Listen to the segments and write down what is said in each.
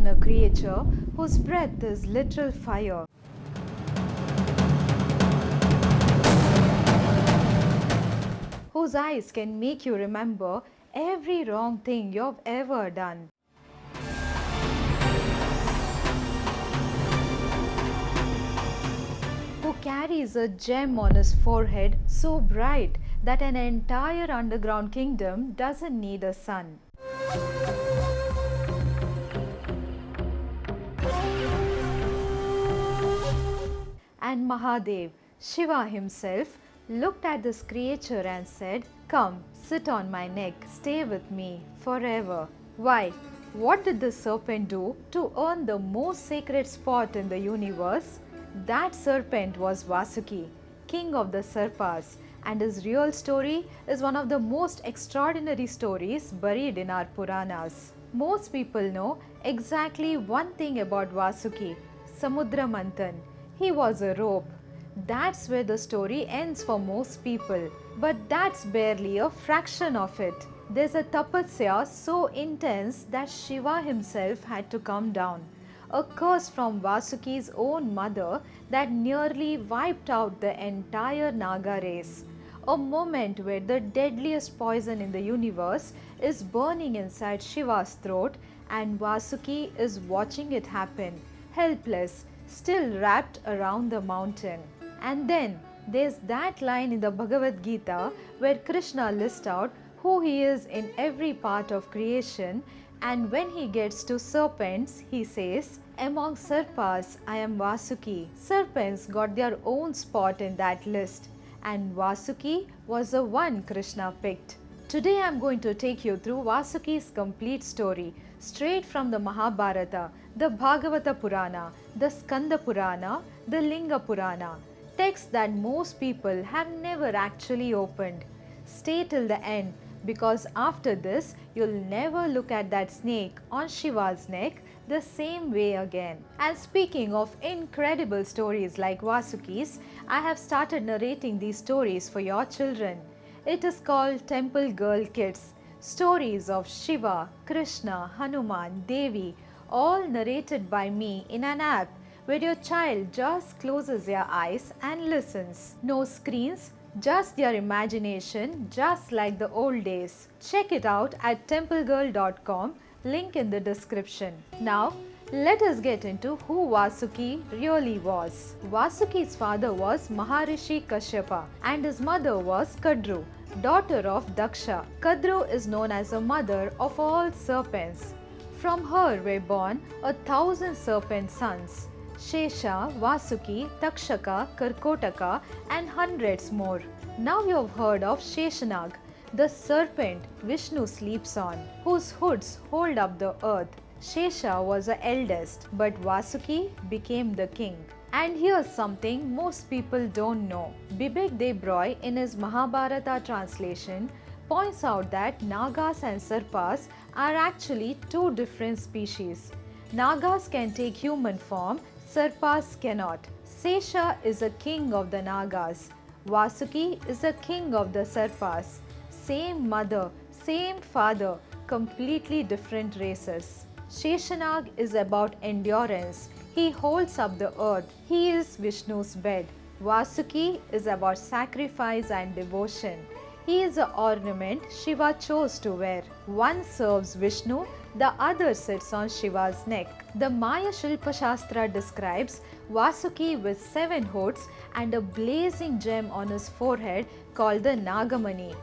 a creature whose breath is literal fire. Whose eyes can make you remember every wrong thing you've ever done. Who carries a gem on his forehead so bright that an entire underground kingdom doesn't need a sun. And Mahadev, Shiva himself, looked at this creature and said, "Come, sit on my neck, stay with me forever." Why? What did the serpent do to earn the most sacred spot in the universe? That serpent was Vasuki, king of the Sarpas, and his real story is one of the most extraordinary stories buried in our Puranas. Most people know exactly one thing about Vasuki, Samudra Manthan. He was a rope. That's where the story ends for most people. But that's barely a fraction of it. There's a Tapasya so intense that Shiva himself had to come down. A curse from Vasuki's own mother that nearly wiped out the entire Naga race. A moment where the deadliest poison in the universe is burning inside Shiva's throat and Vasuki is watching it happen, helpless, still wrapped around the mountain. And then there's that line in the Bhagavad Gita where Krishna lists out who he is in every part of creation, and when he gets to serpents, he says, "Among Sarpas, I am Vasuki." Serpents got their own spot in that list, and Vasuki was the one Krishna picked. Today I am going to take you through Vasuki's complete story, straight from the Mahabharata, the Bhagavata Purana, the Skanda Purana, the Linga Purana, texts that most people have never actually opened. Stay till the end, because after this you'll never look at that snake on Shiva's neck the same way again. And speaking of incredible stories like Vasuki's, I have started narrating these stories for your children. It is called Temple Girl Kids, stories of Shiva, Krishna, Hanuman, Devi, all narrated by me in an app where your child just closes their eyes and listens. No screens, just their imagination, just like the old days. Check it out at templegirl.com, link in the description. Now, let us get into who Vasuki really was. Vasuki's father was Maharishi Kashyapa and his mother was Kadru, daughter of Daksha. Kadru is known as the mother of all serpents. From her were born 1,000 serpent sons. Shesha, Vasuki, Takshaka, Karkotaka and hundreds more. Now you have heard of Sheshanag, the serpent Vishnu sleeps on, whose hoods hold up the earth. Shesha was the eldest, but Vasuki became the king. And here's something most people don't know. Bibek Debroy in his Mahabharata translation points out that Nagas and Sarpas are actually two different species. Nagas can take human form, Sarpas cannot. Sesha is a king of the Nagas. Vasuki is a king of the Sarpas. Same mother, same father, completely different races. Sheshanag is about endurance. He holds up the earth. He is Vishnu's bed. Vasuki is about sacrifice and devotion. He is the ornament Shiva chose to wear. One serves Vishnu, the other sits on Shiva's neck. The Maya Shilpa Shastra describes Vasuki with 7 hoods and a blazing gem on his forehead called the Nagamani.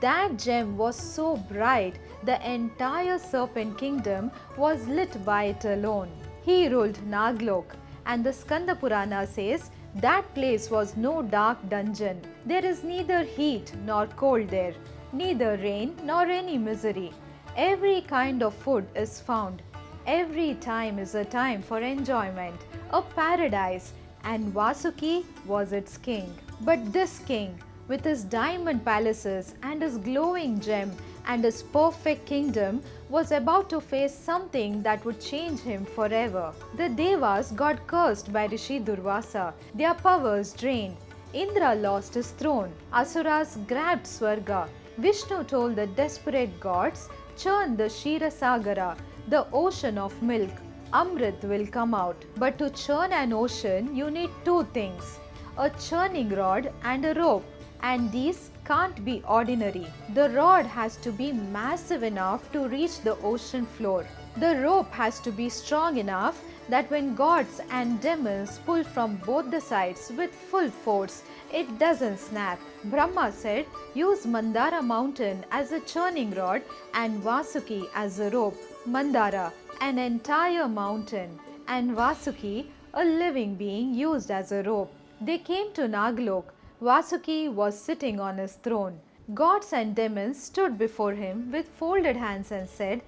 That gem was so bright, the entire serpent kingdom was lit by it alone. He ruled Naglok, and the Skanda Purana says that place was no dark dungeon. There is neither heat nor cold there, neither rain nor any misery. Every kind of food is found. Every time is a time for enjoyment, a paradise, and Vasuki was its king. But this king, with his diamond palaces and his glowing gem and his perfect kingdom, was about to face something that would change him forever. The Devas got cursed by Rishi Durvasa, their powers drained. Indra lost his throne. Asuras grabbed Swarga. Vishnu told the desperate gods, "Churn the Kshirasagara, the ocean of milk." Amrit will come out. But to churn an ocean, you need two things: a churning rod and a rope. And these can't be ordinary. The rod has to be massive enough to reach the ocean floor. The rope has to be strong enough that when gods and demons pull from both the sides with full force, it doesn't snap. Brahma said, use Mandara mountain as a churning rod and Vasuki as a rope. Mandara, an entire mountain, and Vasuki, a living being used as a rope. They came to Naglok. Vasuki was sitting on his throne. Gods and demons stood before him with folded hands and said,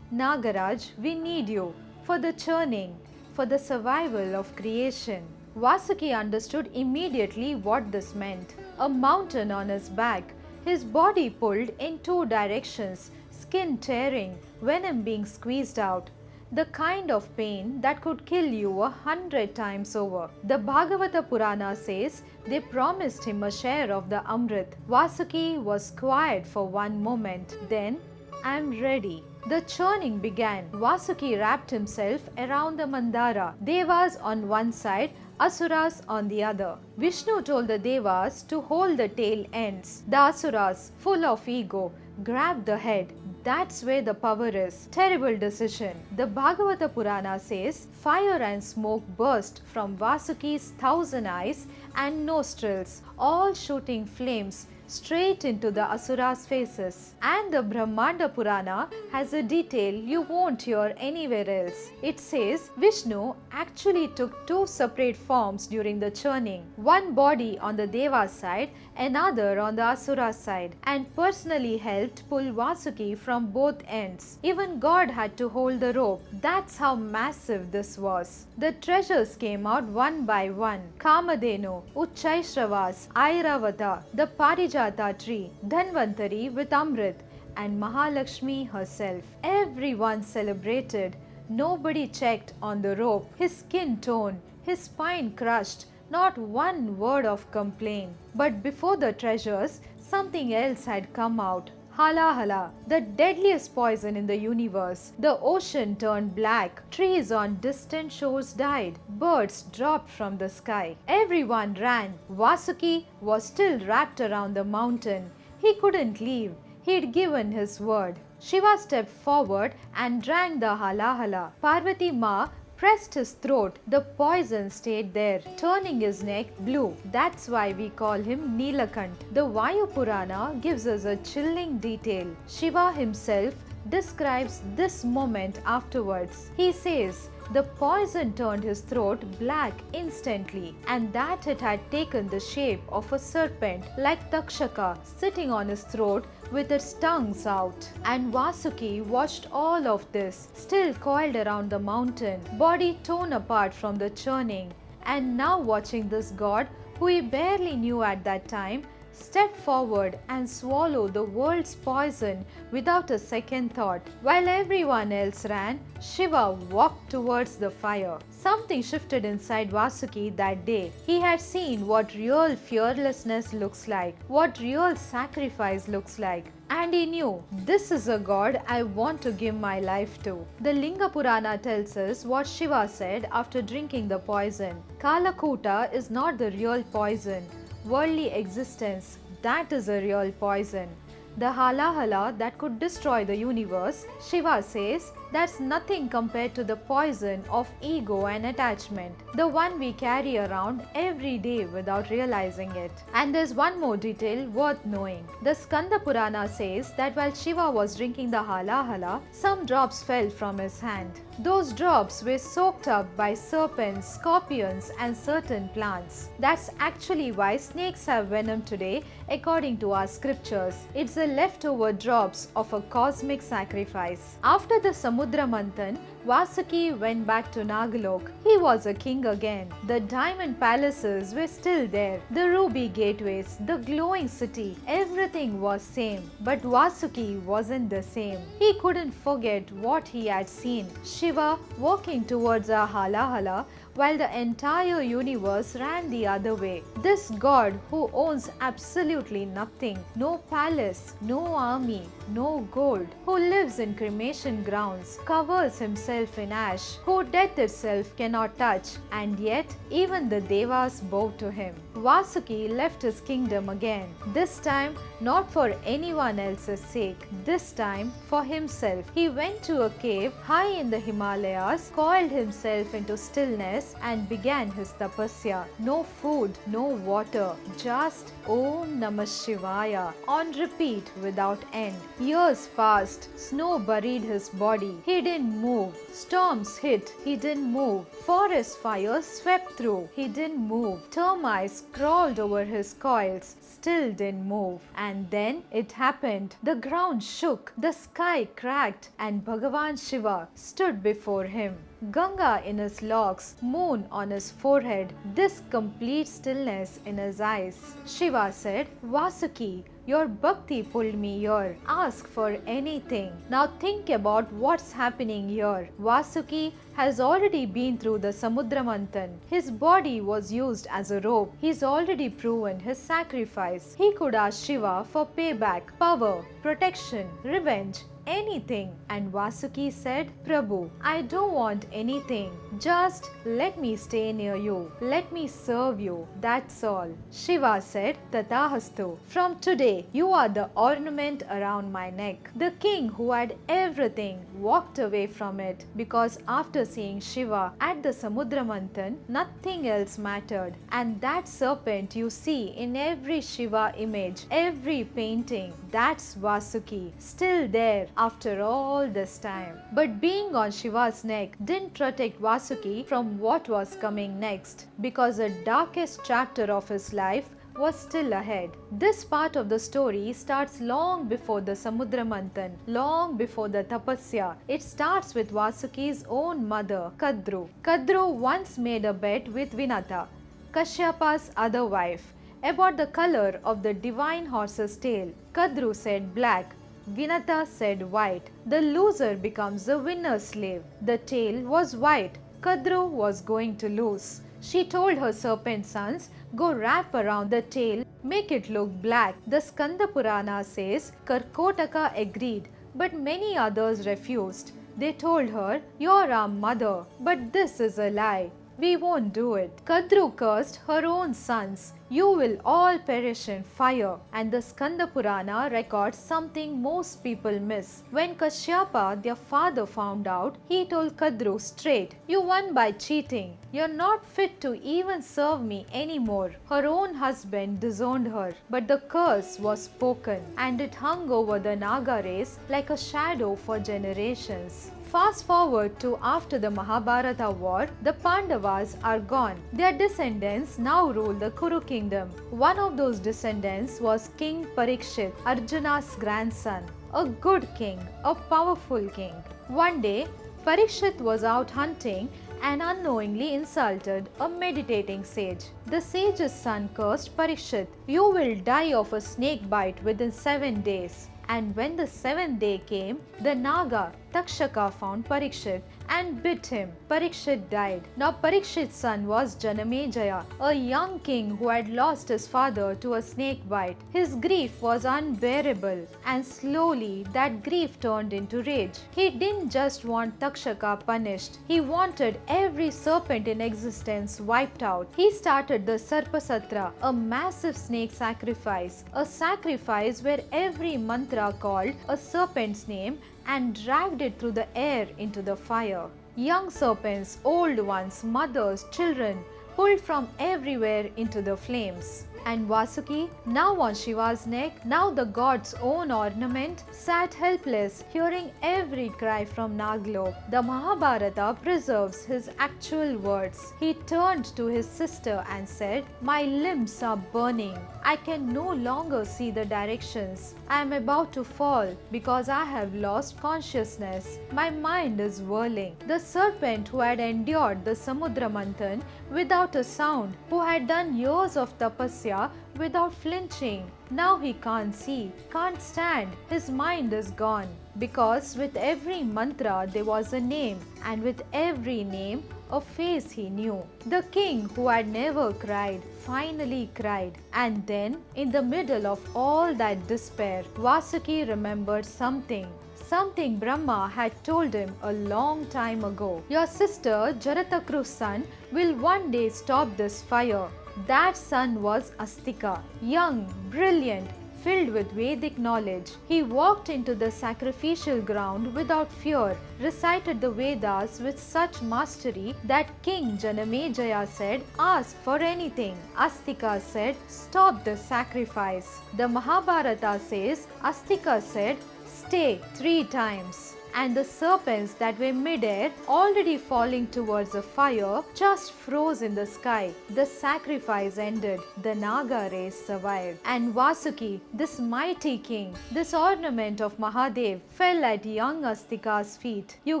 Nagaraj, we need you for the churning, for the survival of creation. Vasuki understood immediately what this meant. A mountain on his back, his body pulled in two directions, skin tearing, venom being squeezed out. The kind of pain that could kill you 100 times over. The Bhagavata Purana says they promised him a share of the Amrit. Vasuki was quiet for one moment. Then, I'm ready. The churning began. Vasuki wrapped himself around the Mandara. Devas on one side, Asuras on the other. Vishnu told the Devas to hold the tail ends. The Asuras, full of ego, grabbed the head. That's where the power is. Terrible decision. The Bhagavata Purana says fire and smoke burst from Vasuki's 1,000 eyes and nostrils, all shooting flames straight into the Asura's faces. And the Brahmanda Purana has a detail you won't hear anywhere else. It says Vishnu actually took two separate forms during the churning, one body on the Deva side, another on the Asura side, and personally helped pull Vasuki from both ends. Even God had to hold the rope. That's how massive this was. The treasures came out one by one. Kamadhenu, Uchchaishravas, Airavata, the Parijata tree, Dhanvantari with Amrit, and Mahalakshmi herself. Everyone celebrated. Nobody checked on the rope. His skin torn, his spine crushed, not one word of complaint. But before the treasures, something else had come out. Halahala, the deadliest poison in the universe. The ocean turned black. Trees on distant shores died. Birds dropped from the sky. Everyone ran. Vasuki was still wrapped around the mountain. He couldn't leave. He'd given his word. Shiva stepped forward and drank the Halahala. Parvati Ma pressed his throat. The poison stayed there, turning his neck blue. That's why we call him Nilakant. The Vayu Purana gives us a chilling detail. Shiva himself describes this moment afterwards. He says, the poison turned his throat black instantly, and that it had taken the shape of a serpent like Takshaka sitting on his throat with its tongues out. And Vasuki watched all of this, still coiled around the mountain, body torn apart from the churning, and now watching this god, who he barely knew at that time, step forward and swallow the world's poison without a second thought. While everyone else ran, Shiva walked towards the fire. Something shifted inside Vasuki that day. He had seen what real fearlessness looks like, what real sacrifice looks like. And he knew, this is a god I want to give my life to. The Linga Purana tells us what Shiva said after drinking the poison. Kalakuta is not the real poison. Worldly existence, that is a real poison. The Halahala that could destroy the universe, Shiva says, that's nothing compared to the poison of ego and attachment, the one we carry around every day without realizing it. And there's one more detail worth knowing. The Skanda Purana says that while Shiva was drinking the Halahala, some drops fell from his hand. Those drops were soaked up by serpents, scorpions, and certain plants. That's actually why snakes have venom today, according to our scriptures. It's the leftover drops of a cosmic sacrifice. After the Samudra Manthan, Vasuki went back to Naglok. He was a king again. The diamond palaces were still there, the ruby gateways, the glowing city, everything was same. But Vasuki wasn't the same. He couldn't forget what he had seen. Shiva walking towards a Halahala while the entire universe ran the other way. This god who owns absolutely nothing, no palace, no army, no gold, who lives in cremation grounds, covers himself in ash, who death itself cannot touch, and yet even the devas bow to him. Vasuki left his kingdom again, this time not for anyone else's sake, this time for himself. He went to a cave high in the Himalayas, coiled himself into stillness and began his tapasya. No food, no water, just Om Namah Shivaya on repeat without end. Years passed, snow buried his body. He didn't move. Storms hit, he didn't move. Forest fires swept through, he didn't move. Termites crawled over his coils, still didn't move. And then it happened. The ground shook, the sky cracked, and Bhagavan Shiva stood before him. Ganga in his locks, moon on his forehead, this complete stillness in his eyes. Shiva said, Vasuki, your bhakti pulled me here. Ask for anything. Now think about what's happening here. Vasuki has already been through the Samudra Manthan. His body was used as a rope. He's already proven his sacrifice. He could ask Shiva for payback, power, protection, revenge, anything. And Vasuki said, Prabhu, I don't want anything. Just let me stay near you. Let me serve you. That's all. Shiva said, Tatahastu. From today, you are the ornament around my neck. The king who had everything walked away from it because after seeing Shiva at the Samudra Manthan, nothing else mattered. And that serpent you see in every Shiva image, every painting, that's Vasuki, still there after all this time. But being on Shiva's neck didn't protect Vasuki from what was coming next, because the darkest chapter of his life was still ahead. This part of the story starts long before the Samudra Manthan, long before the Tapasya. It starts with Vasuki's own mother, Kadru. Kadru once made a bet with Vinata, Kashyapa's other wife, about the color of the divine horse's tail. Kadru said black, Vinata said white. The loser becomes the winner's slave. The tail was white. Kadru was going to lose. She told her serpent sons, go wrap around the tail, make it look black. The Skanda Purana says Karkotaka agreed, but many others refused. They told her, you're our mother, but this is a lie. We won't do it. Kadru cursed her own sons. You will all perish in fire. And the Skanda Purana records something most people miss. When Kashyapa, their father, found out, he told Kadru straight, you won by cheating. You're not fit to even serve me anymore. Her own husband disowned her, but the curse was spoken, and it hung over the Naga race like a shadow for generations. Fast forward to after the Mahabharata war, the Pandavas are gone. Their descendants now rule the Kuru kingdom. One of those descendants was King Parikshit, Arjuna's grandson. A good king, a powerful king. One day, Parikshit was out hunting and unknowingly insulted a meditating sage. The sage's son cursed Parikshit, you will die of a snake bite within 7 days. And when the 7th day came, the Naga, Takshaka, found Parikshit and bit him. Parikshit died. Now Parikshit's son was Janamejaya, a young king who had lost his father to a snake bite. His grief was unbearable, and slowly that grief turned into rage. He didn't just want Takshaka punished, he wanted every serpent in existence wiped out. He started the Sarpasatra, a massive snake sacrifice, a sacrifice where every mantra called a serpent's name and dragged it through the air into the fire. Young serpents, old ones, mothers, children, pulled from everywhere into the flames. And Vasuki, now on Shiva's neck, now the god's own ornament, sat helpless, hearing every cry from Naglok. The Mahabharata preserves his actual words. He turned to his sister and said, my limbs are burning. I can no longer see the directions. I am about to fall because I have lost consciousness. My mind is whirling. The serpent who had endured the Samudra Manthan without a sound, who had done years of tapasya without flinching, now he can't see, can't stand, his mind is gone. because with every mantra there was a name, and with every name a face he knew. The king who had never cried finally cried, and then in the middle of all that despair, Vasuki remembered something. Something Brahma had told him a long time ago. Your sister Jaratakru's son will one day stop this fire. That son was Astika, young, brilliant, filled with Vedic knowledge. He walked into the sacrificial ground without fear, recited the Vedas with such mastery that King Janamejaya said, "Ask for anything." Astika said, "Stop the sacrifice." The Mahabharata says, Astika said, "Stay 3 times." And the serpents that were mid-air, already falling towards the fire, just froze in the sky. The sacrifice ended. The Naga race survived. And Vasuki, this mighty king, this ornament of Mahadev, fell at young Astika's feet. You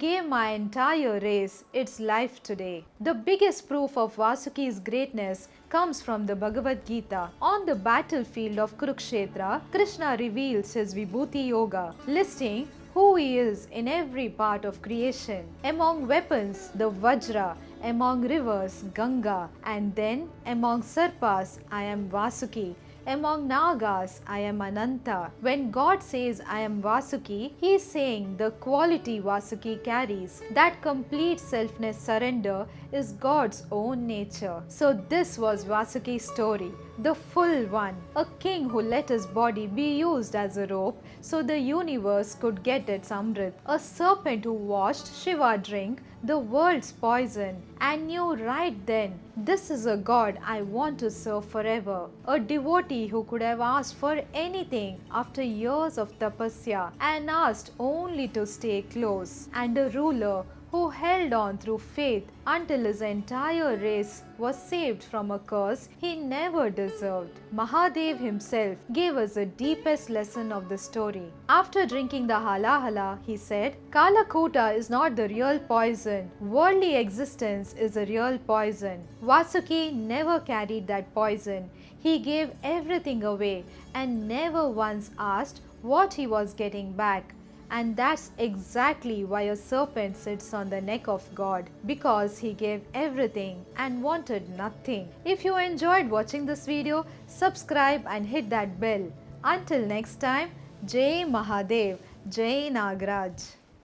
gave my entire race its life today. The biggest proof of Vasuki's greatness comes from the Bhagavad Gita. On the battlefield of Kurukshetra, Krishna reveals his Vibhuti Yoga, listing who he is in every part of creation. Among weapons, the Vajra, among rivers, Ganga, and then among Sarpas, I am Vasuki. Among Nagas, I am Ananta. When God says I am Vasuki, he is saying the quality Vasuki carries. That complete selfless surrender is God's own nature. So this was Vasuki's story, the full one. A king who let his body be used as a rope so the universe could get its Amrit. A serpent who watched Shiva drink the world's poison and knew right then, this is a God I want to serve forever. A devotee who could have asked for anything after years of tapasya and asked only to stay close. And a ruler who held on through faith until his entire race was saved from a curse he never deserved. Mahadev himself gave us the deepest lesson of the story. After drinking the Halahala, he said, Kalakuta is not the real poison. Worldly existence is the real poison. Vasuki never carried that poison. He gave everything away and never once asked what he was getting back. And that's exactly why a serpent sits on the neck of God, because he gave everything and wanted nothing. If you enjoyed watching this video, subscribe and hit that bell. Until next time, Jai Mahadev, Jai Nagraj.